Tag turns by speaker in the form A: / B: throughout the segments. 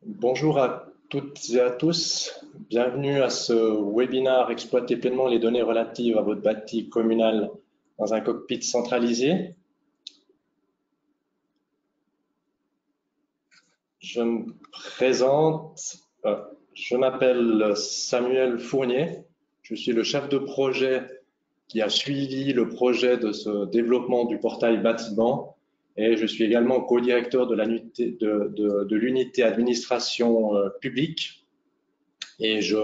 A: Bonjour à toutes et à tous. Bienvenue à ce webinaire Exploiter pleinement les données relatives à votre bâti communal dans un cockpit centralisé. Je me présente. Je m'appelle Samuel Fournier. Je suis le chef de projet qui a suivi le projet de ce développement du portail bâtiment. Et je suis également co-directeur de l'unité administration publique. Et je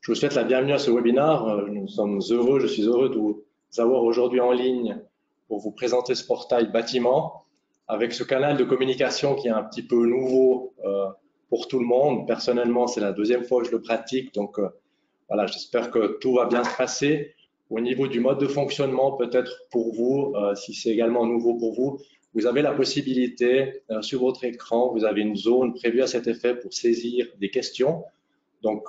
A: vous souhaite la bienvenue à ce webinaire. Nous sommes heureux, je suis heureux de vous avoir aujourd'hui en ligne pour vous présenter ce portail bâtiment avec ce canal de communication qui est un petit peu nouveau pour tout le monde. Personnellement, c'est la deuxième fois que je le pratique, donc voilà, j'espère que tout va bien se passer. Au niveau du mode de fonctionnement, peut-être pour vous, si c'est également nouveau pour vous, vous avez la possibilité, sur votre écran, vous avez une zone prévue à cet effet pour saisir des questions. Donc,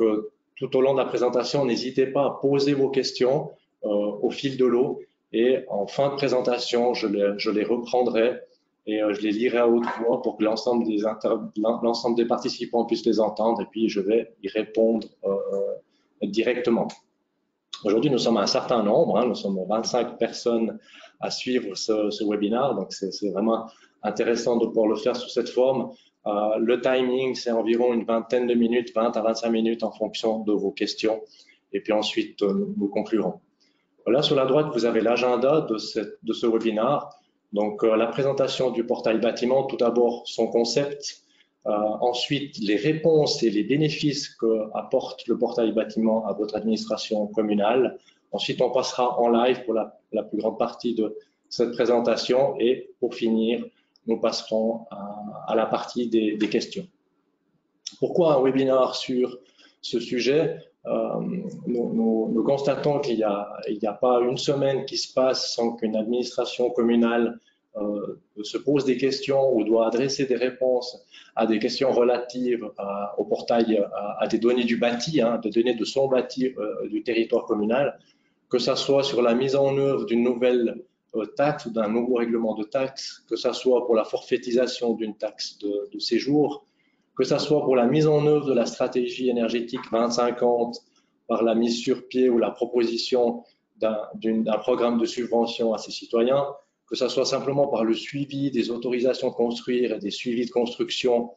A: tout au long de la présentation, n'hésitez pas à poser vos questions au fil de l'eau et en fin de présentation, je les reprendrai et je les lirai à haute voix pour que l'ensemble des participants puissent les entendre et puis je vais y répondre directement. Aujourd'hui, nous sommes un certain nombre, nous sommes 25 personnes à suivre ce webinaire, donc c'est vraiment intéressant de pouvoir le faire sous cette forme. Le timing, c'est environ une vingtaine de minutes, 20 à 25 minutes en fonction de vos questions, et puis ensuite, nous conclurons. Là, sur la droite, vous avez l'agenda de ce webinaire. Donc, la présentation du portail bâtiment, tout d'abord son concept, ensuite, les réponses et les bénéfices qu'apporte le portail bâtiment à votre administration communale. Ensuite, on passera en live pour la plus grande partie de cette présentation. Et pour finir, nous passerons à la partie des questions. Pourquoi un webinaire sur ce sujet? Nous constatons qu'il n'y a pas une semaine qui se passe sans qu'une administration communale se pose des questions ou doit adresser des réponses à des questions relatives au portail, à des données du bâti, des données de son bâti du territoire communal, que ce soit sur la mise en œuvre d'une nouvelle taxe ou d'un nouveau règlement de taxe, que ce soit pour la forfaitisation d'une taxe de séjour, que ce soit pour la mise en œuvre de la stratégie énergétique 2050 par la mise sur pied ou la proposition d'un programme de subvention à ses citoyens, que ce soit simplement par le suivi des autorisations de construire et des suivis de construction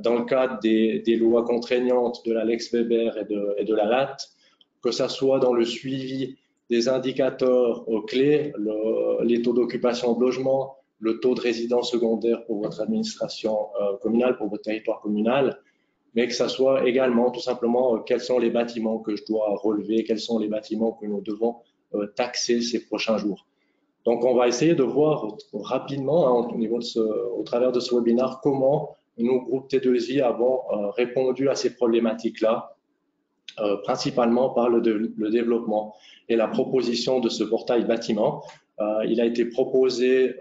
A: dans le cadre des lois contraignantes de la Lex Weber et de la LAT, que ce soit dans le suivi des indicateurs clés, les taux d'occupation de logement, le taux de résidence secondaire pour votre administration communale, pour votre territoire communal, mais que ça soit également tout simplement quels sont les bâtiments que je dois relever, quels sont les bâtiments que nous devons taxer ces prochains jours. Donc, on va essayer de voir rapidement, au travers de ce webinaire, comment nous, groupe T2I, avons répondu à ces problématiques-là, principalement par le développement et la proposition de ce portail bâtiment. Il a été proposé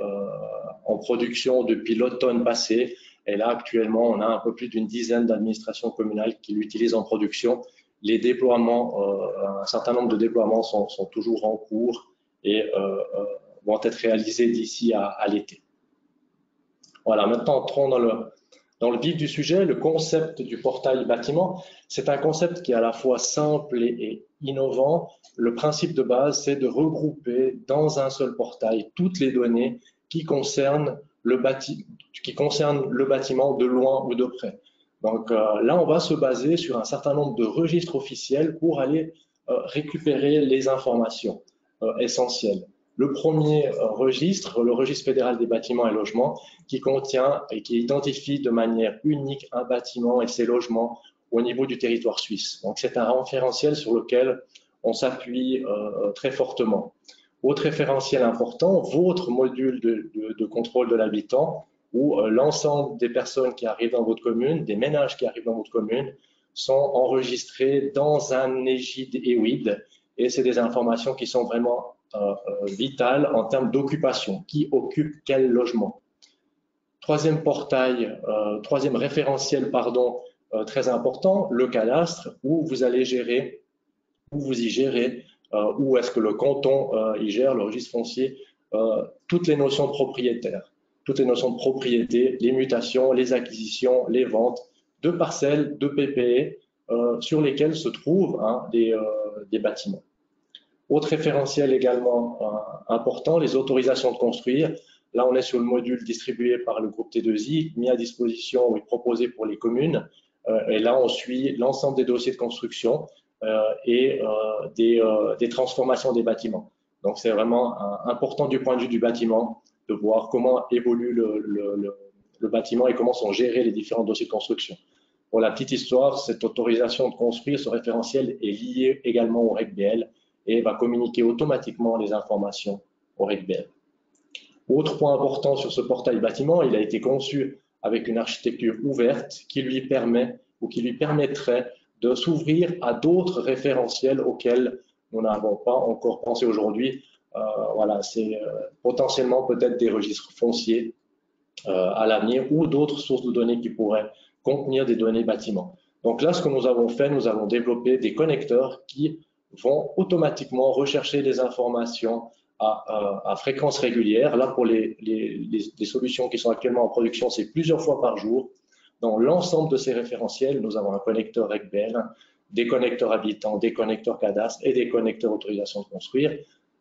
A: en production depuis l'automne passé. Et là, actuellement, on a un peu plus d'une dizaine d'administrations communales qui l'utilisent en production. Les déploiements, un certain nombre de déploiements sont toujours en cours et vont être réalisés d'ici à l'été. Voilà, maintenant, entrons dans le vif du sujet. Le concept du portail bâtiment, c'est un concept qui est à la fois simple et innovant. Le principe de base, c'est de regrouper dans un seul portail toutes les données qui concernent le bâtiment de loin ou de près. Donc là, on va se baser sur un certain nombre de registres officiels pour aller récupérer les informations essentielles. Le premier registre, le registre fédéral des bâtiments et logements, qui contient et qui identifie de manière unique un bâtiment et ses logements au niveau du territoire suisse. Donc c'est un référentiel sur lequel on s'appuie très fortement. Autre référentiel important, votre module de contrôle de l'habitant, où l'ensemble des personnes qui arrivent dans votre commune, des ménages qui arrivent dans votre commune, sont enregistrés dans un égide EWID, et c'est des informations qui sont vraiment vitales en termes d'occupation. Qui occupe quel logement? Troisième référentiel, très important, le cadastre, où vous allez gérer, où vous y gérez, où est-ce que le canton y gère, le registre foncier, toutes les notions de propriétaire, toutes les notions de propriété, les mutations, les acquisitions, les ventes, de parcelles, de PPE sur lesquelles se trouvent des bâtiments. Autre référentiel également important, les autorisations de construire. Là, on est sur le module distribué par le groupe T2I, mis à disposition et proposé pour les communes. Et là, on suit l'ensemble des dossiers de construction et des transformations des bâtiments. Donc, c'est vraiment important du point de vue du bâtiment de voir comment évolue le bâtiment et comment sont gérés les différents dossiers de construction. Pour la petite histoire, cette autorisation de construire, ce référentiel est lié également au RECBL et va communiquer automatiquement les informations au RECBL. Autre point important sur ce portail bâtiment, il a été conçu avec une architecture ouverte qui lui permet ou qui lui permettrait de s'ouvrir à d'autres référentiels auxquels nous n'avons pas encore pensé aujourd'hui. Voilà, c'est potentiellement peut-être des registres fonciers à l'avenir ou d'autres sources de données qui pourraient contenir des données bâtiments. Donc là, ce que nous avons fait, nous avons développé des connecteurs qui vont automatiquement rechercher des informations à fréquence régulière. Là, pour les solutions qui sont actuellement en production, c'est plusieurs fois par jour. Dans l'ensemble de ces référentiels, nous avons un connecteur RECBL, des connecteurs habitants, des connecteurs cadastre et des connecteurs autorisation de construire.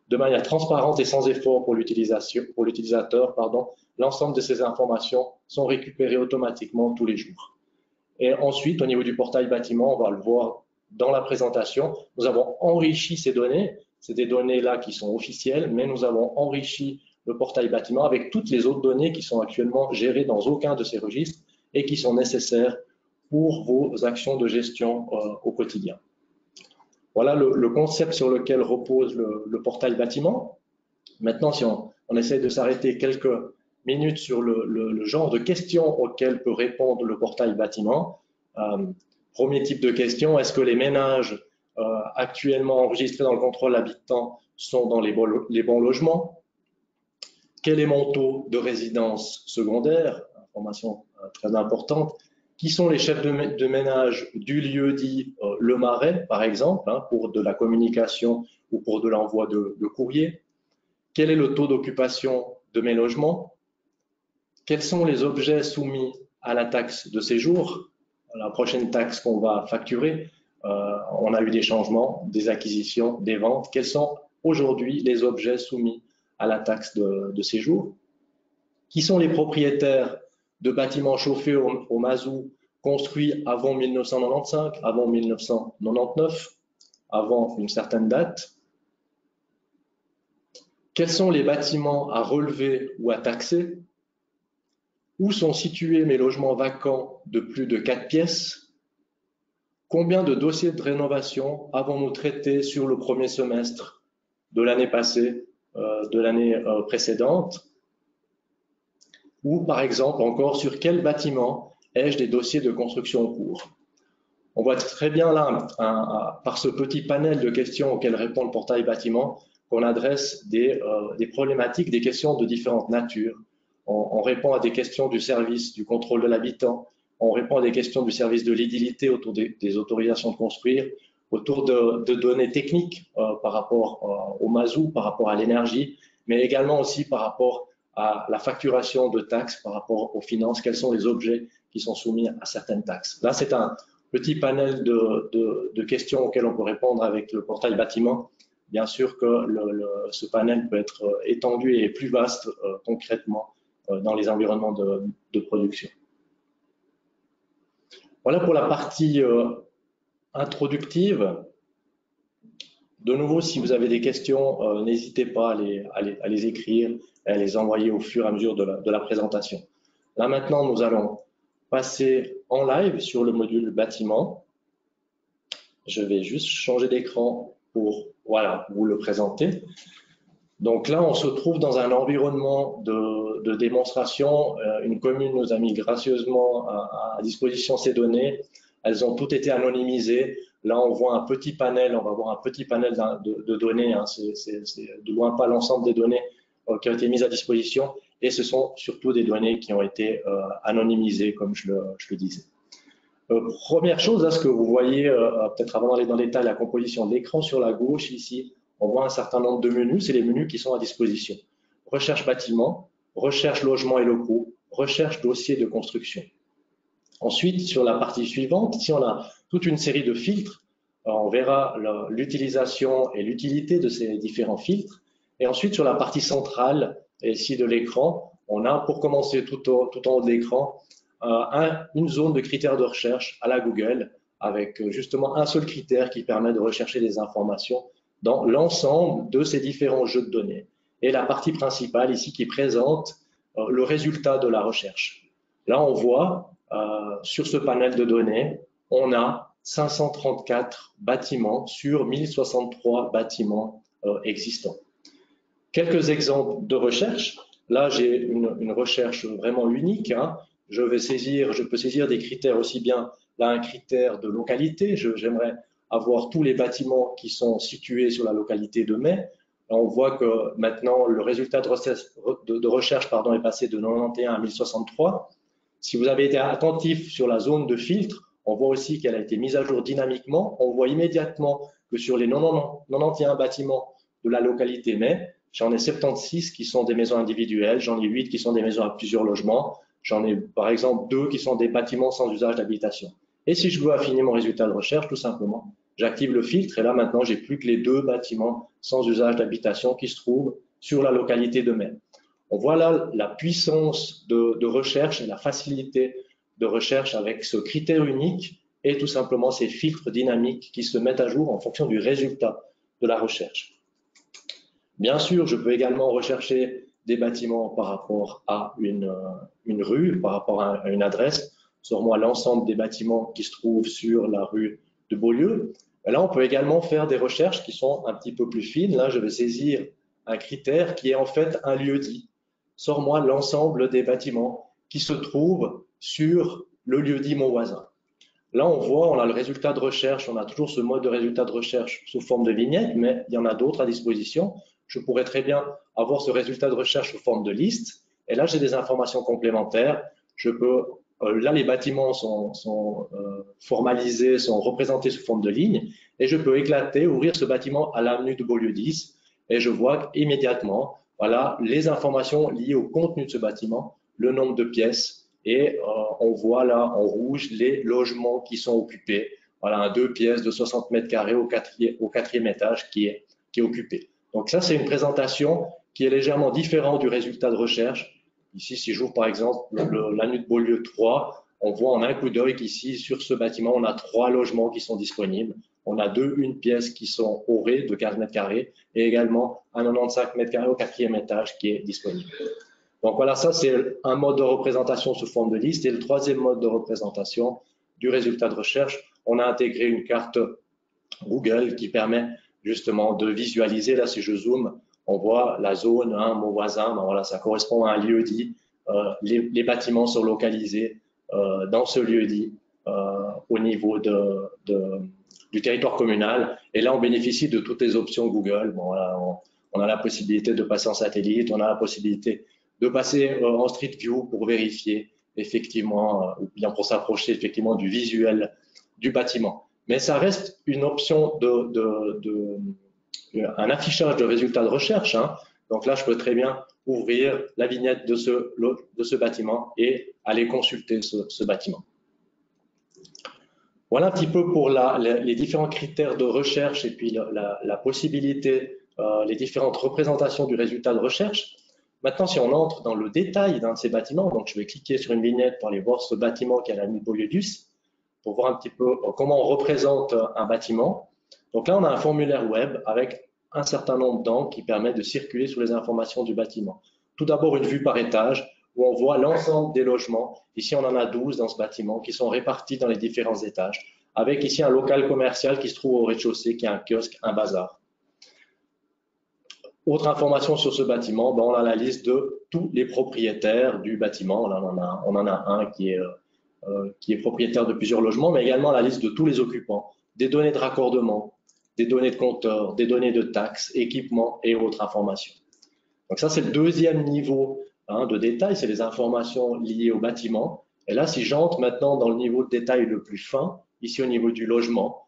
A: De manière transparente et sans effort pour l'utilisateur, l'ensemble de ces informations sont récupérées automatiquement tous les jours. Et ensuite, au niveau du portail bâtiment, on va le voir dans la présentation, nous avons enrichi ces données. C'est des données là qui sont officielles, mais nous avons enrichi le portail bâtiment avec toutes les autres données qui sont actuellement gérées dans aucun de ces registres et qui sont nécessaires pour vos actions de gestion au quotidien. Voilà le concept sur lequel repose le portail bâtiment. Maintenant, si on essaie de s'arrêter quelques minutes sur le genre de questions auxquelles peut répondre le portail bâtiment. Premier type de question, est-ce que les ménages actuellement enregistrés dans le contrôle habitant sont dans les bons logements? Quel est mon taux de résidence secondaire? Information très importante. Qui sont les chefs de ménage du lieu dit Le Marais, par exemple, pour de la communication ou pour de l'envoi de courrier? Quel est le taux d'occupation de mes logements? Quels sont les objets soumis à la taxe de séjour? La prochaine taxe qu'on va facturer, on a eu des changements, des acquisitions, des ventes. Quels sont aujourd'hui les objets soumis à la taxe de séjour? Qui sont les propriétaires de bâtiments chauffés au mazout construits avant 1995, avant 1999, avant une certaine date? Quels sont les bâtiments à relever ou à taxer? Où sont situés mes logements vacants de plus de 4 pièces? Combien de dossiers de rénovation avons-nous traités sur le premier semestre de l'année passée, de l'année précédente? Ou par exemple encore sur quel bâtiment ai-je des dossiers de construction en cours? On voit très bien là, par ce petit panel de questions auxquelles répond le portail bâtiment, qu'on adresse des problématiques, des questions de différentes natures. On répond à des questions du service du contrôle de l'habitant, on répond à des questions du service de l'édilité autour des autorisations de construire, autour de données techniques par rapport au mazout, par rapport à l'énergie, mais également aussi par rapport à la facturation de taxes, par rapport aux finances, quels sont les objets qui sont soumis à certaines taxes. Là, c'est un petit panel de questions auxquelles on peut répondre avec le portail bâtiment. Bien sûr que ce panel peut être étendu et plus vaste concrètement dans les environnements de production. Voilà pour la partie introductive. De nouveau, si vous avez des questions, n'hésitez pas à les écrire et à les envoyer au fur et à mesure de la présentation. Là maintenant, nous allons passer en live sur le module bâtiment. Je vais juste changer d'écran pour vous le présenter. Donc là, on se trouve dans un environnement de démonstration. Une commune nous a mis gracieusement à disposition ces données. Elles ont toutes été anonymisées. Là, on voit un petit panel, on va voir un petit panel de données. C'est de loin pas l'ensemble des données qui ont été mises à disposition. Et ce sont surtout des données qui ont été anonymisées, comme je le disais. Première chose, là, ce que vous voyez, peut-être avant d'aller dans le détail, la composition de l'écran sur la gauche ici, on voit un certain nombre de menus, c'est les menus qui sont à disposition. Recherche bâtiment, recherche logement et locaux, recherche dossier de construction. Ensuite, sur la partie suivante, ici on a toute une série de filtres. On verra l'utilisation et l'utilité de ces différents filtres. Et ensuite, sur la partie centrale, ici de l'écran, on a, pour commencer tout en haut de l'écran, une zone de critères de recherche à la Google, avec justement un seul critère qui permet de rechercher des informations dans l'ensemble de ces différents jeux de données. Et la partie principale ici qui présente le résultat de la recherche. Là, on voit sur ce panel de données, on a 534 bâtiments sur 1063 bâtiments existants. Quelques exemples de recherche. Là, j'ai une recherche vraiment unique. Hein. Je peux saisir des critères aussi bien, là, un critère de localité. J'aimerais avoir tous les bâtiments qui sont situés sur la localité de Mai. Là, on voit que maintenant, le résultat de recherche est passé de 91 à 1063. Si vous avez été attentif sur la zone de filtre, on voit aussi qu'elle a été mise à jour dynamiquement. On voit immédiatement que sur les 91 bâtiments de la localité Mai, j'en ai 76 qui sont des maisons individuelles, j'en ai 8 qui sont des maisons à plusieurs logements, j'en ai par exemple 2 qui sont des bâtiments sans usage d'habitation. Et si je veux affiner mon résultat de recherche, tout simplement, j'active le filtre et là maintenant, j'ai plus que les 2 bâtiments sans usage d'habitation qui se trouvent sur la localité de Mai. On voit là la puissance de recherche et la facilité de recherche avec ce critère unique et tout simplement ces filtres dynamiques qui se mettent à jour en fonction du résultat de la recherche. Bien sûr, je peux également rechercher des bâtiments par rapport à une rue, par rapport à une adresse, sur moi l'ensemble des bâtiments qui se trouvent sur la rue de Beaulieu. Et là, on peut également faire des recherches qui sont un petit peu plus fines. Là, je vais saisir un critère qui est en fait un lieu-dit. Sors-moi l'ensemble des bâtiments qui se trouvent sur le lieu-dit mon voisin. Là, on voit, on a le résultat de recherche, on a toujours ce mode de résultat de recherche sous forme de vignette, mais il y en a d'autres à disposition. Je pourrais très bien avoir ce résultat de recherche sous forme de liste. Et là, j'ai des informations complémentaires. Là, les bâtiments sont formalisés, sont représentés sous forme de ligne. Et je peux éclater, ouvrir ce bâtiment à l'avenue de Beaulieu 10. Et je vois immédiatement, voilà, les informations liées au contenu de ce bâtiment, le nombre de pièces. Et on voit là en rouge les logements qui sont occupés. Voilà, un 2 pièces de 60 mètres carrés au quatrième étage qui est occupé. Donc ça, c'est une présentation qui est légèrement différente du résultat de recherche. Ici, si j'ouvre par exemple l'avenue de Beaulieu 3, on voit en un coup d'œil qu'ici, sur ce bâtiment, on a 3 logements qui sont disponibles. On a 2 une pièce qui sont au rez de 15 mètres carrés et également un 95 mètres carrés au quatrième étage qui est disponible. Donc voilà, ça c'est un mode de représentation sous forme de liste. Et le troisième mode de représentation du résultat de recherche, on a intégré une carte Google qui permet justement de visualiser. Là, si je zoome, on voit la zone, hein, mon voisin, ben voilà, ça correspond à un lieu-dit. Les bâtiments sont localisés dans ce lieu-dit au niveau du territoire communal. Et là, on bénéficie de toutes les options Google. Bon, voilà, on a la possibilité de passer en satellite, on a la possibilité de passer en Street View pour vérifier effectivement, ou bien pour s'approcher effectivement du visuel du bâtiment. Mais ça reste une option un affichage de résultats de recherche. Hein. Donc là, je peux très bien ouvrir la vignette de ce bâtiment et aller consulter ce bâtiment. Voilà un petit peu pour les différents critères de recherche et puis la possibilité, les différentes représentations du résultat de recherche. Maintenant, si on entre dans le détail d'un de ces bâtiments, donc je vais cliquer sur une vignette pour aller voir ce bâtiment qui est à l'avenue Beaulieu 10, pour voir un petit peu comment on représente un bâtiment. Donc là, on a un formulaire web avec un certain nombre d'angles qui permet de circuler sur les informations du bâtiment. Tout d'abord, une vue par étage où on voit l'ensemble des logements. Ici, on en a 12 dans ce bâtiment qui sont répartis dans les différents étages, avec ici un local commercial qui se trouve au rez-de-chaussée, qui est un kiosque, un bazar. Autre information sur ce bâtiment, ben on a la liste de tous les propriétaires du bâtiment. Là, on en a un qui est propriétaire de plusieurs logements, mais également la liste de tous les occupants, des données de raccordement, des données de compteur, des données de taxes, équipements et autres informations. Donc ça, c'est le deuxième niveau de détail, c'est les informations liées au bâtiment. Et là, si j'entre maintenant dans le niveau de détail le plus fin, ici au niveau du logement,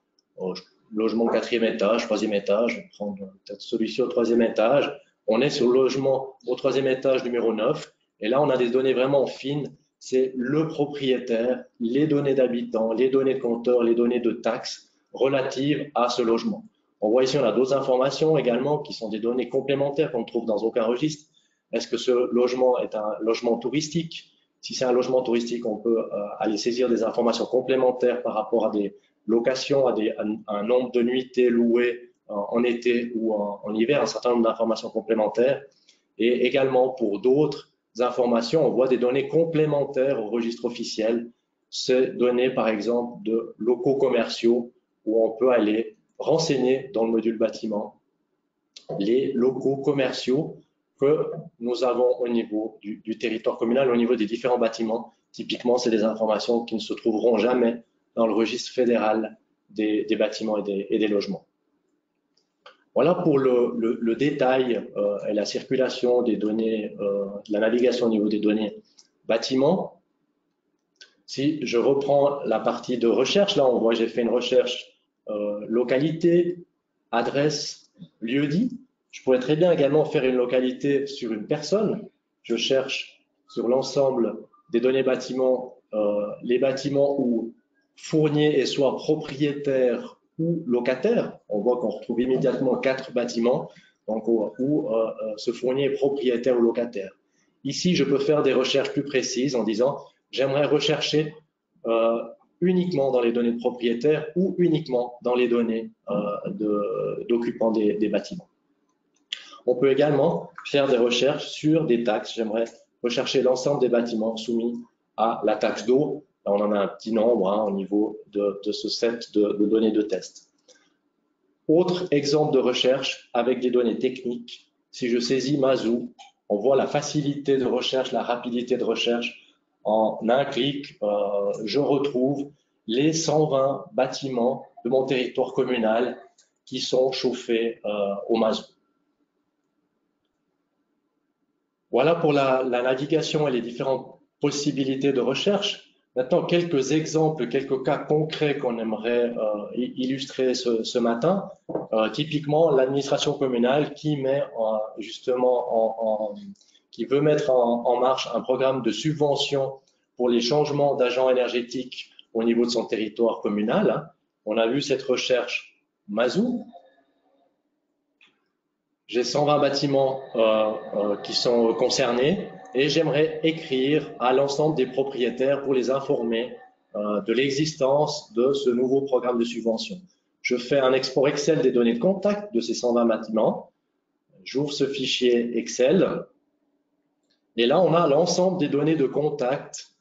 A: logement au quatrième étage, troisième étage, je vais prendre peut-être celui-ci au troisième étage. On est sur le logement au troisième étage numéro 9. Et là, on a des données vraiment fines c'est le propriétaire, les données d'habitants, les données de compteurs, les données de taxes relatives à ce logement. On voit ici, on a d'autres informations également qui sont des données complémentaires qu'on ne trouve dans aucun registre. Est-ce que ce logement est un logement touristique? Si c'est un logement touristique, on peut aller saisir des informations complémentaires par rapport à des locations, à un nombre de nuitées louées en été ou en hiver, un certain nombre d'informations complémentaires. Et également pour d'autres informations, on voit des données complémentaires au registre officiel. Ces données, par exemple, de locaux commerciaux où on peut aller renseigner dans le module bâtiment les locaux commerciaux que nous avons au niveau du territoire communal, au niveau des différents bâtiments. Typiquement, c'est des informations qui ne se trouveront jamais dans le registre fédéral des bâtiments et des logements. Voilà pour le détail et la circulation des données, la navigation au niveau des données bâtiments. Si je reprends la partie de recherche, là on voit j'ai fait une recherche localité, adresse, lieu-dit. Je pourrais très bien également faire une localité sur une personne. Je cherche sur l'ensemble des données bâtiments, les bâtiments où Fournier est soit propriétaire ou locataire. On voit qu'on retrouve immédiatement 4 bâtiments donc, où ce Fournier est propriétaire ou locataire. Ici, je peux faire des recherches plus précises en disant j'aimerais rechercher uniquement dans les données de propriétaires ou uniquement dans les données d'occupants des bâtiments. On peut également faire des recherches sur des taxes. J'aimerais rechercher l'ensemble des bâtiments soumis à la taxe d'eau. On en a un petit nombre au niveau de ce set de données de test. Autre exemple de recherche avec des données techniques. Si je saisis Mazou, on voit la facilité de recherche, la rapidité de recherche. En un clic, je retrouve les 120 bâtiments de mon territoire communal qui sont chauffés au Mazou. Voilà pour la navigation et les différentes possibilités de recherche. Maintenant, quelques exemples, quelques cas concrets qu'on aimerait illustrer ce matin. Typiquement, l'administration communale qui met qui veut mettre en marche un programme de subvention pour les changements d'agents énergétiques au niveau de son territoire communal. On a vu cette recherche Mazou. J'ai 120 bâtiments qui sont concernés et j'aimerais écrire à l'ensemble des propriétaires pour les informer de l'existence de ce nouveau programme de subvention. Je fais un export Excel des données de contact de ces 120 bâtiments. J'ouvre ce fichier Excel et là, on a l'ensemble des données de contact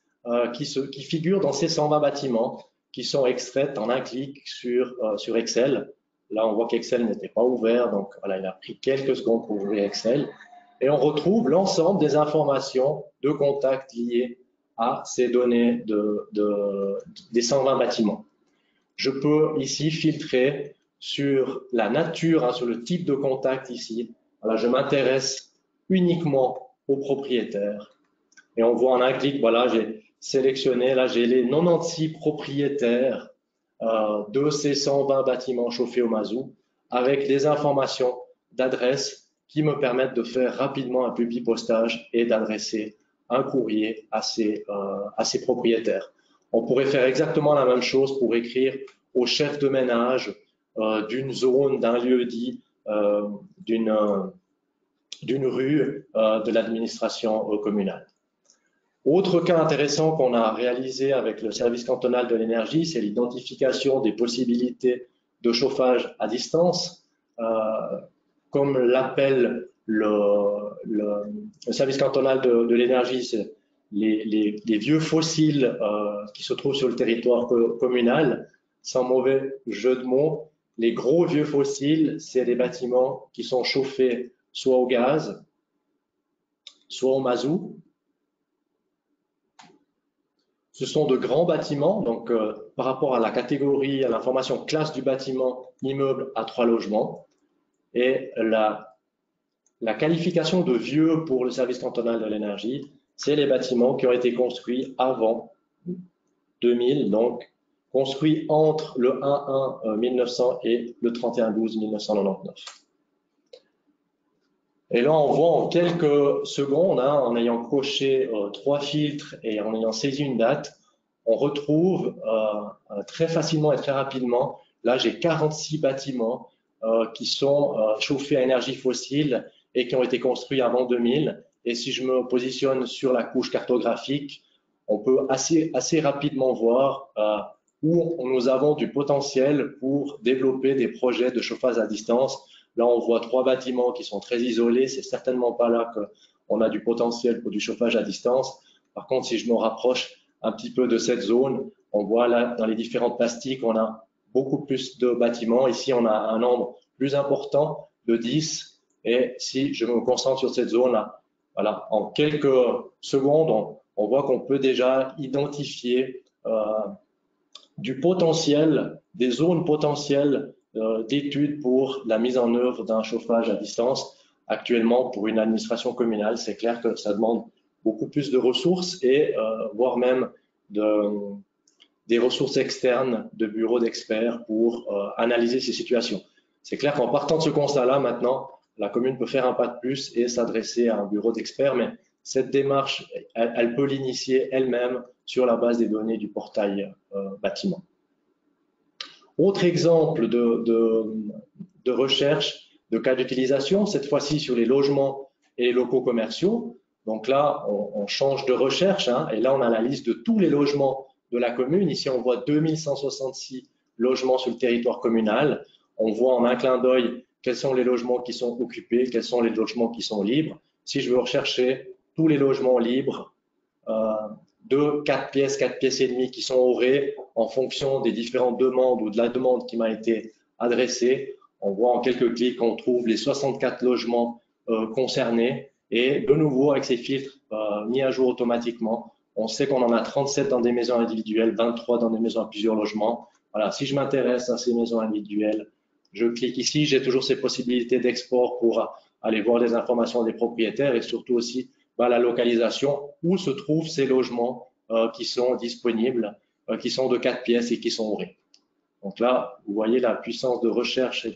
A: qui figurent dans ces 120 bâtiments qui sont extraites en un clic sur Excel. Là, on voit qu'Excel n'était pas ouvert, donc voilà, il a pris quelques secondes pour ouvrir Excel. Et on retrouve l'ensemble des informations de contact liées à ces données des 120 bâtiments. Je peux ici filtrer sur la nature, sur le type de contact ici. Voilà, je m'intéresse uniquement aux propriétaires. Et on voit en un clic, voilà, j'ai sélectionné, là j'ai les 96 propriétaires de ces 120 bâtiments chauffés au Mazou avec des informations d'adresse qui me permettent de faire rapidement un publipostage et d'adresser un courrier à ces propriétaires. On pourrait faire exactement la même chose pour écrire au chef de ménage d'une zone, d'un lieu-dit, d'une rue de l'administration communale. Autre cas intéressant qu'on a réalisé avec le service cantonal de l'énergie, c'est l'identification des possibilités de chauffage à distance. Comme l'appelle le service cantonal de l'énergie, c'est les vieux fossiles qui se trouvent sur le territoire communal. Sans mauvais jeu de mots, les gros vieux fossiles, c'est des bâtiments qui sont chauffés soit au gaz, soit au mazout. Ce sont de grands bâtiments, donc par rapport à la catégorie, à l'information classe du bâtiment, immeuble à 3 logements. Et la qualification de vieux pour le service cantonal de l'énergie, c'est les bâtiments qui ont été construits avant 2000, donc construits entre le 1-1-1900 et le 31-12-1999. Et là, on voit en quelques secondes, hein, en ayant coché 3 filtres et en ayant saisi une date, on retrouve très facilement et très rapidement, là j'ai 46 bâtiments qui sont chauffés à énergie fossile et qui ont été construits avant 2000. Et si je me positionne sur la couche cartographique, on peut assez rapidement voir où nous avons du potentiel pour développer des projets de chauffage à distance. Là, on voit 3 bâtiments qui sont très isolés. C'est certainement pas là qu'on a du potentiel pour du chauffage à distance. Par contre, si je me rapproche un petit peu de cette zone, on voit là, dans les différentes plastiques, on a beaucoup plus de bâtiments. Ici, on a un nombre plus important de 10. Et si je me concentre sur cette zone-là, voilà, en quelques secondes, on voit qu'on peut déjà identifier du potentiel, des zones potentielles d'études pour la mise en œuvre d'un chauffage à distance. Actuellement, pour une administration communale, c'est clair que ça demande beaucoup plus de ressources et voire même des ressources externes de bureaux d'experts pour analyser ces situations. C'est clair qu'en partant de ce constat-là, maintenant, la commune peut faire un pas de plus et s'adresser à un bureau d'experts, mais cette démarche, elle peut l'initier elle-même sur la base des données du portail bâtiment. Autre exemple de recherche, de cas d'utilisation, cette fois-ci sur les logements et les locaux commerciaux. Donc là, on change de recherche, hein, et là, on a la liste de tous les logements de la commune. Ici, on voit 2166 logements sur le territoire communal. On voit en un clin d'œil quels sont les logements qui sont occupés, quels sont les logements qui sont libres. Si je veux rechercher tous les logements libres de 4 pièces et demie qui sont ouvrés en fonction des différentes demandes ou de la demande qui m'a été adressée, on voit en quelques clics qu'on trouve les 64 logements concernés. Et de nouveau, avec ces filtres mis à jour automatiquement, on sait qu'on en a 37 dans des maisons individuelles, 23 dans des maisons à plusieurs logements. Voilà, si je m'intéresse à ces maisons individuelles, je clique ici, j'ai toujours ces possibilités d'export pour aller voir les informations des propriétaires et surtout aussi la localisation, où se trouvent ces logements qui sont disponibles, qui sont de 4 pièces et qui sont ouvrés. Donc là, vous voyez la puissance de recherche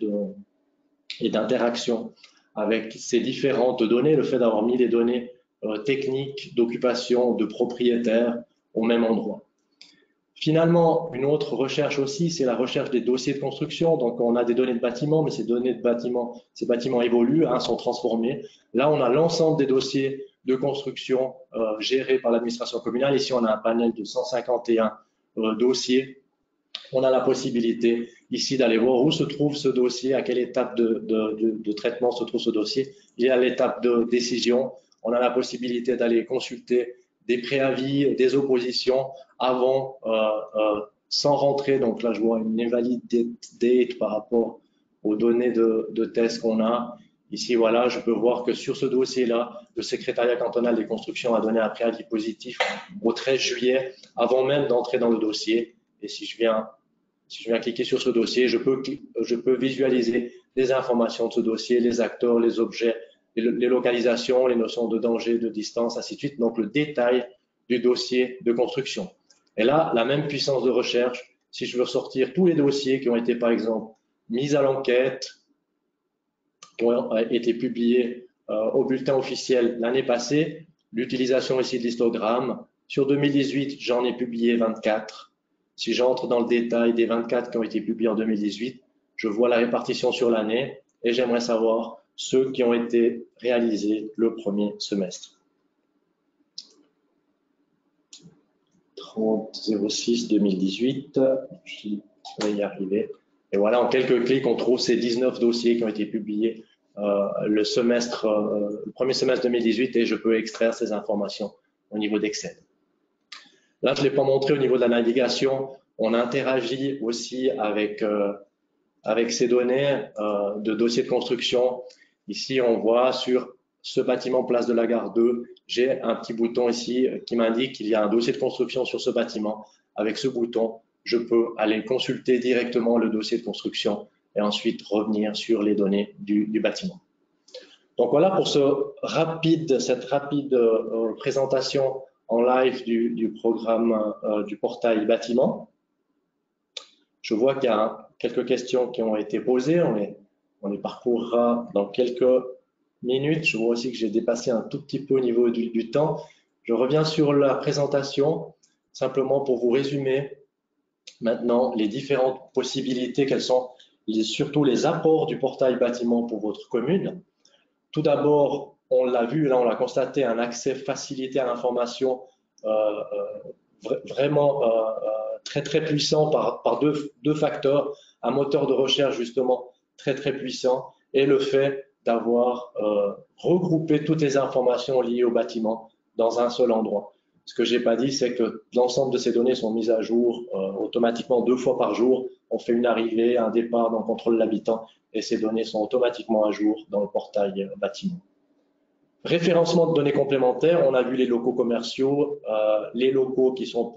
A: et d'interaction avec ces différentes données, le fait d'avoir mis les données techniques d'occupation de propriétaires au même endroit. Finalement, une autre recherche aussi, c'est la recherche des dossiers de construction. Donc, on a des données de bâtiments, mais ces données de bâtiments, ces bâtiments évoluent, hein, sont transformés. Là, on a l'ensemble des dossiers de construction gérés par l'administration communale. Ici, on a un panel de 151 dossiers. On a la possibilité ici d'aller voir où se trouve ce dossier, à quelle étape de traitement se trouve ce dossier. Il y a l'étape de décision. On a la possibilité d'aller consulter des préavis, des oppositions avant, sans rentrer. Donc là, je vois une invalid date par rapport aux données de test qu'on a. Ici, voilà, je peux voir que sur ce dossier-là, le secrétariat cantonal des constructions a donné un préavis positif au 13 juillet, avant même d'entrer dans le dossier. Et si je viens cliquer sur ce dossier, je peux visualiser les informations de ce dossier, les acteurs, les objets, les localisations, les notions de danger, de distance, ainsi de suite. Donc, le détail du dossier de construction. Et là, la même puissance de recherche, si je veux ressortir tous les dossiers qui ont été, par exemple, mis à l'enquête, qui ont été publiés au bulletin officiel l'année passée, l'utilisation ici de l'histogramme. Sur 2018, j'en ai publié 24. Si j'entre dans le détail des 24 qui ont été publiés en 2018, je vois la répartition sur l'année et j'aimerais savoir ceux qui ont été réalisés le premier semestre. 30-06-2018, je vais y arriver. Et voilà, en quelques clics, on trouve ces 19 dossiers qui ont été publiés le premier semestre 2018 et je peux extraire ces informations au niveau d'Excel. Là, je ne l'ai pas montré au niveau de la navigation. On interagit aussi avec ces données de dossiers de construction. Ici, on voit sur ce bâtiment Place de la Gare 2, j'ai un petit bouton ici qui m'indique qu'il y a un dossier de construction sur ce bâtiment. Avec ce bouton, je peux aller consulter directement le dossier de construction et ensuite revenir sur les données du bâtiment. Donc voilà pour cette rapide présentation en live du programme du portail bâtiment. Je vois qu'il y a quelques questions qui ont été posées. On les parcourra dans quelques minutes. Je vois aussi que j'ai dépassé un tout petit peu au niveau du temps. Je reviens sur la présentation, simplement pour vous résumer maintenant les différentes possibilités, quels sont surtout les apports du portail bâtiment pour votre commune. Tout d'abord, on l'a vu, là on l'a constaté, un accès facilité à l'information vraiment très très puissant par deux facteurs, un moteur de recherche justement très très puissant et le fait d'avoir regroupé toutes les informations liées au bâtiment dans un seul endroit. Ce que je n'ai pas dit, c'est que l'ensemble de ces données sont mises à jour automatiquement 2 fois par jour. On fait une arrivée, un départ dans le contrôle de l'habitant et ces données sont automatiquement à jour dans le portail bâtiment. Référencement de données complémentaires, on a vu les locaux commerciaux, les locaux qui sont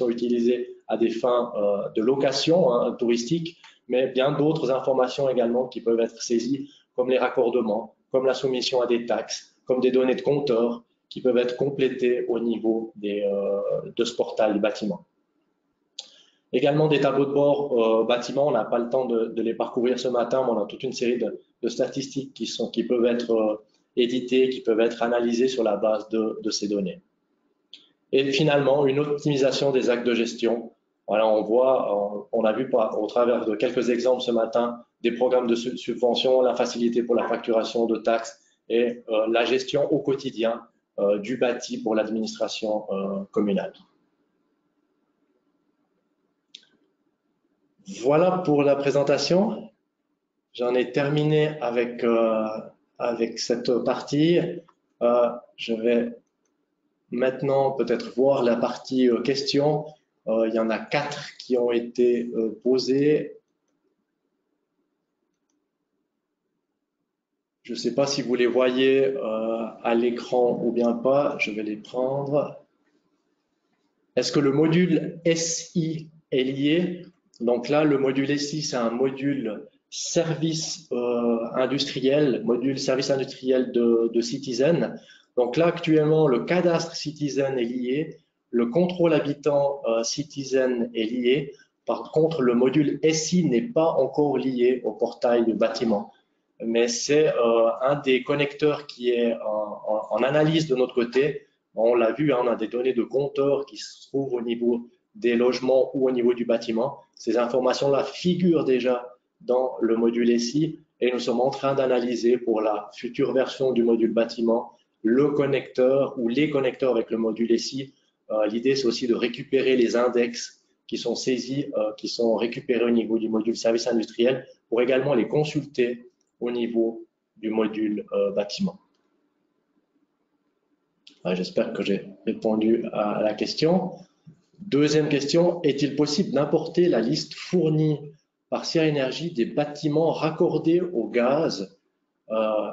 A: utilisés à des fins de location touristique, mais bien d'autres informations également qui peuvent être saisies, comme les raccordements, comme la soumission à des taxes, comme des données de compteurs qui peuvent être complétées au niveau de ce portail bâtiment. Également des tableaux de bord bâtiment, on n'a pas le temps de les parcourir ce matin, mais on a toute une série de statistiques qui peuvent être éditées, qui peuvent être analysées sur la base de ces données. Et finalement, une optimisation des actes de gestion. Voilà, on a vu au travers de quelques exemples ce matin des programmes de subvention, la facilité pour la facturation de taxes et la gestion au quotidien du bâti pour l'administration communale. Voilà pour la présentation. J'en ai terminé avec cette partie. Je vais maintenant peut-être voir la partie questions. Il y en a 4 qui ont été posées. Je ne sais pas si vous les voyez à l'écran ou bien pas. Je vais les prendre. Est-ce que le module SI est lié? Donc là, le module SI, c'est un module service industriel, module service industriel de Citizen. Donc là, actuellement, le cadastre Citizen est lié, le contrôle habitant Citizen est lié. Par contre, le module SI n'est pas encore lié au portail de bâtiment. Mais c'est un des connecteurs qui est en analyse de notre côté. On l'a vu, hein, on a des données de compteurs qui se trouvent au niveau des logements ou au niveau du bâtiment. Ces informations-là figurent déjà dans le module SI et nous sommes en train d'analyser pour la future version du module bâtiment le connecteur ou les connecteurs avec le module SI. L'idée, c'est aussi de récupérer les index qui sont saisis, qui sont récupérés au niveau du module service industriel pour également les consulter au niveau du module bâtiment. J'espère que j'ai répondu à la question. Deuxième question, est-il possible d'importer la liste fournie par Sierra Énergie des bâtiments raccordés au gaz?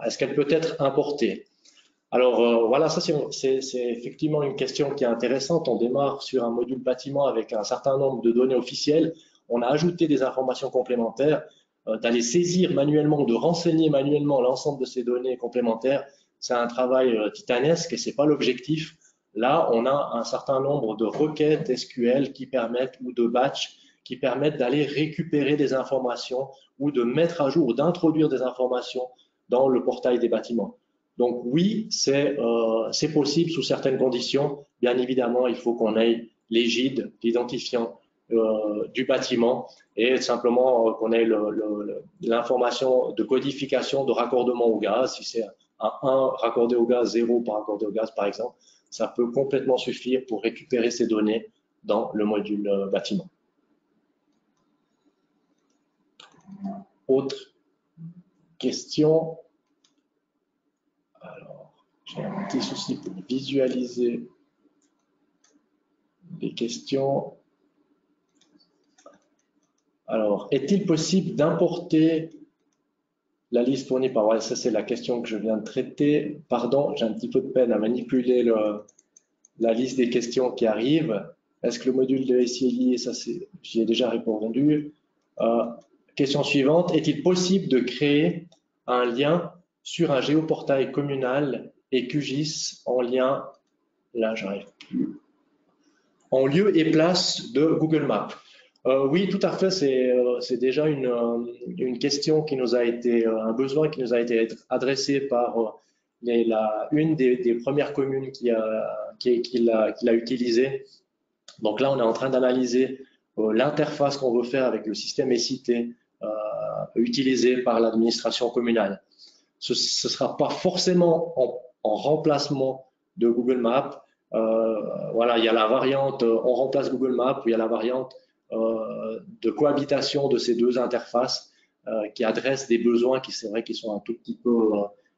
A: Est-ce qu'elle peut être importée? Alors voilà, ça c'est effectivement une question qui est intéressante. On démarre sur un module bâtiment avec un certain nombre de données officielles. On a ajouté des informations complémentaires. D'aller saisir manuellement, de renseigner manuellement l'ensemble de ces données complémentaires, c'est un travail titanesque et ce n'est pas l'objectif. Là, on a un certain nombre de requêtes SQL qui permettent, ou de batch, qui permettent d'aller récupérer des informations ou de mettre à jour, d'introduire des informations dans le portail des bâtiments. Donc oui, c'est possible sous certaines conditions. Bien évidemment, il faut qu'on ait l'égide, l'identifiant du bâtiment et simplement qu'on ait l'information de codification de raccordement au gaz. Si c'est un 1 raccordé au gaz, 0 pas raccordé au gaz par exemple, ça peut complètement suffire pour récupérer ces données dans le module bâtiment. Autre question? Alors, j'ai un petit souci pour visualiser les questions. Alors, est-il possible d'importer la liste fournie par... Ouais, ça, c'est la question que je viens de traiter. Pardon, j'ai un petit peu de peine à manipuler la liste des questions qui arrivent. Est-ce que le module de SI est lié? Ça, j'y ai déjà répondu. Question suivante. Est-il possible de créer un lien sur un géoportail communal et QGIS en lien... Là, j'arrive plus. En lieu et place de Google Maps? Oui, tout à fait. C'est déjà une question qui nous a été, un besoin qui nous a été adressé par une des premières communes qui l'a utilisé. Donc là, on est en train d'analyser l'interface qu'on veut faire avec le système SIT utilisé par l'administration communale. Ce ne sera pas forcément en remplacement de Google Maps. Voilà, il y a la variante on remplace Google Maps, ou il y a la variante de cohabitation de ces deux interfaces qui adressent des besoins qui, c'est vrai, qui sont un tout petit peu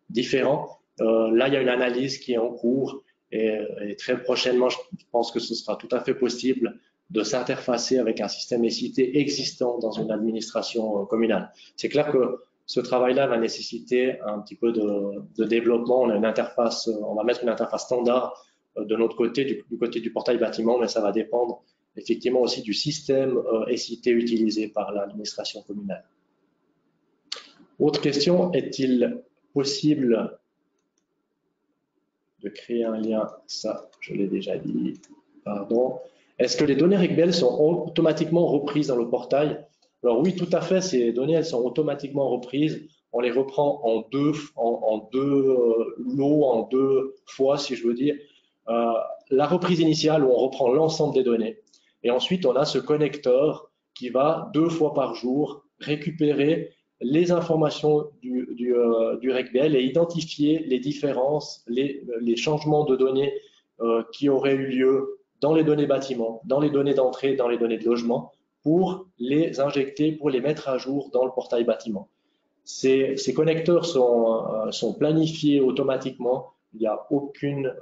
A: différents. Là, il y a une analyse qui est en cours et très prochainement, je pense que ce sera tout à fait possible de s'interfacer avec un système SIT existant dans une administration communale. C'est clair que ce travail-là va nécessiter un petit peu de développement. On a une interface, on va mettre une interface standard de notre côté, du côté du portail bâtiment, mais ça va dépendre effectivement aussi du système SIT utilisé par l'administration communale. Autre question, est-il possible de créer un lien? Ça, je l'ai déjà dit. Pardon. Est-ce que les données RECBL sont automatiquement reprises dans le portail? Alors oui, tout à fait, ces données, elles sont automatiquement reprises. On les reprend en deux lots, en deux fois, si je veux dire. La reprise initiale, où on reprend l'ensemble des données. Et ensuite, on a ce connecteur qui va 2 fois par jour récupérer les informations du RECBL et identifier les différences, les changements de données qui auraient eu lieu dans les données bâtiments, dans les données d'entrée, dans les données de logement, pour les injecter, pour les mettre à jour dans le portail bâtiment. Ces connecteurs sont planifiés automatiquement. Il n'y a aucune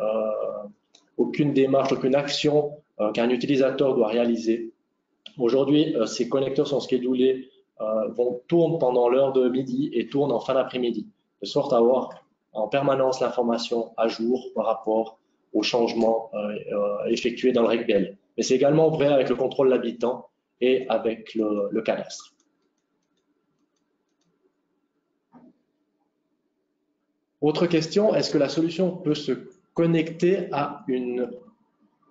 A: démarche, aucune action qu'un utilisateur doit réaliser. Aujourd'hui, ces connecteurs sont schedulés, tournent pendant l'heure de midi et tournent en fin d'après-midi, de sorte à avoir en permanence l'information à jour par rapport aux changements effectués dans le RECBL. Mais c'est également vrai avec le contrôle de l'habitant et avec le cadastre. Autre question, est-ce que la solution peut se connecter à une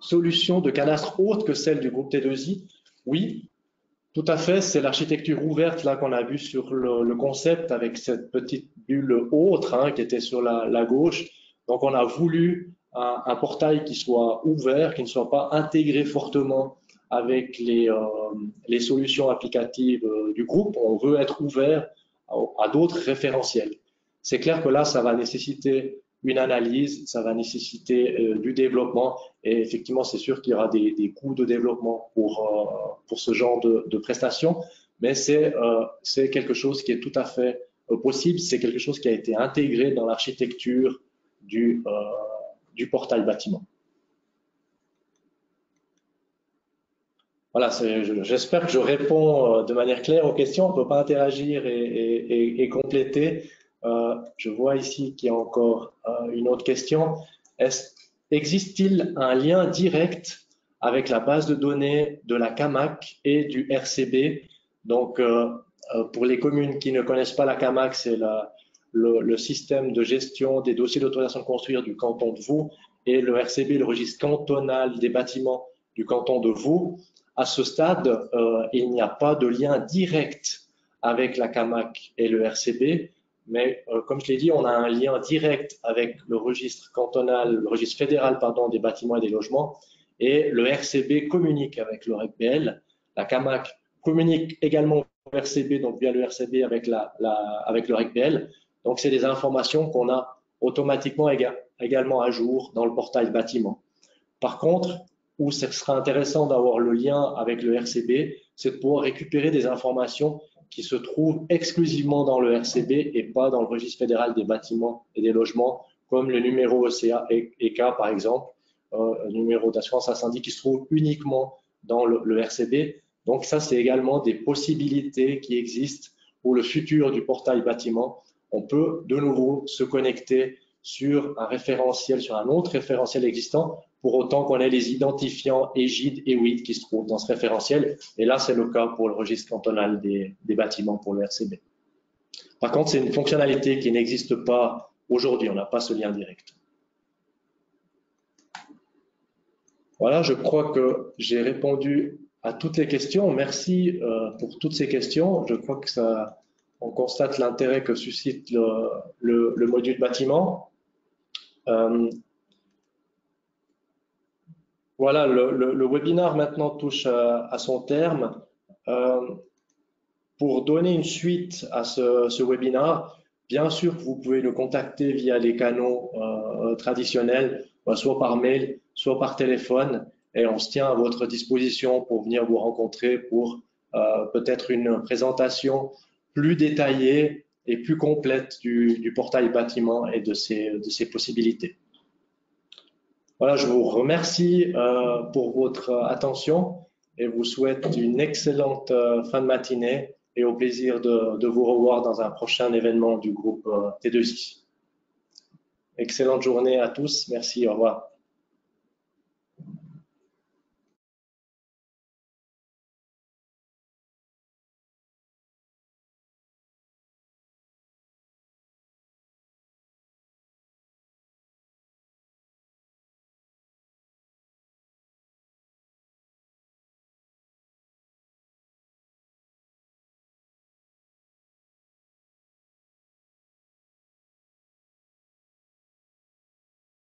A: solution de cadastre autre que celle du groupe T2I? Oui, tout à fait. C'est l'architecture ouverte là qu'on a vu sur le concept avec cette petite bulle autre qui était sur la gauche. Donc on a voulu un portail qui soit ouvert, qui ne soit pas intégré fortement avec les solutions applicatives du groupe. On veut être ouvert à d'autres référentiels. C'est clair que là, ça va nécessiter une analyse, ça va nécessiter du développement et effectivement, c'est sûr qu'il y aura des coûts de développement pour ce genre de prestations, mais c'est quelque chose qui est tout à fait possible, c'est quelque chose qui a été intégré dans l'architecture du portail bâtiment. Voilà, j'espère que je réponds de manière claire aux questions. On ne peut pas interagir et compléter. Je vois ici qu'il y a encore une autre question. Existe-t-il un lien direct avec la base de données de la CAMAC et du RCB? Donc, pour les communes qui ne connaissent pas la CAMAC, c'est le système de gestion des dossiers d'autorisation de construire du canton de Vaud, et le RCB, le registre cantonal des bâtiments du canton de Vaud. À ce stade, il n'y a pas de lien direct avec la CAMAC et le RCB, mais comme je l'ai dit, on a un lien direct avec le registre cantonal, le registre fédéral, pardon, des bâtiments et des logements, et le RCB communique avec le RECBL. La CAMAC communique également au RCB, donc via le RCB avec le RECBL. Donc, c'est des informations qu'on a automatiquement également à jour dans le portail bâtiment. Par contre, où ce sera intéressant d'avoir le lien avec le RCB, c'est de pouvoir récupérer des informations qui se trouvent exclusivement dans le RCB et pas dans le registre fédéral des bâtiments et des logements, comme le numéro ECA, par exemple, numéro d'assurance incendie qui se trouve uniquement dans le RCB. Donc ça, c'est également des possibilités qui existent pour le futur du portail bâtiment. On peut de nouveau se connecter sur un référentiel, sur un autre référentiel existant, pour autant qu'on ait les identifiants EGID et WID qui se trouvent dans ce référentiel. Et là, c'est le cas pour le registre cantonal des bâtiments pour le RCB. Par contre, c'est une fonctionnalité qui n'existe pas aujourd'hui. On n'a pas ce lien direct. Voilà, je crois que j'ai répondu à toutes les questions. Merci pour toutes ces questions. Je crois que on constate l'intérêt que suscite le module bâtiment. Voilà, le webinaire maintenant touche à son terme. Pour donner une suite à ce webinaire, bien sûr, vous pouvez le contacter via les canaux traditionnels, soit par mail, soit par téléphone, et on se tient à votre disposition pour venir vous rencontrer pour peut-être une présentation plus détaillée et plus complète du portail bâtiment et de ses possibilités. Voilà, je vous remercie pour votre attention et vous souhaite une excellente fin de matinée et au plaisir de vous revoir dans un prochain événement du groupe T2I. Excellente journée à tous. Merci, au revoir.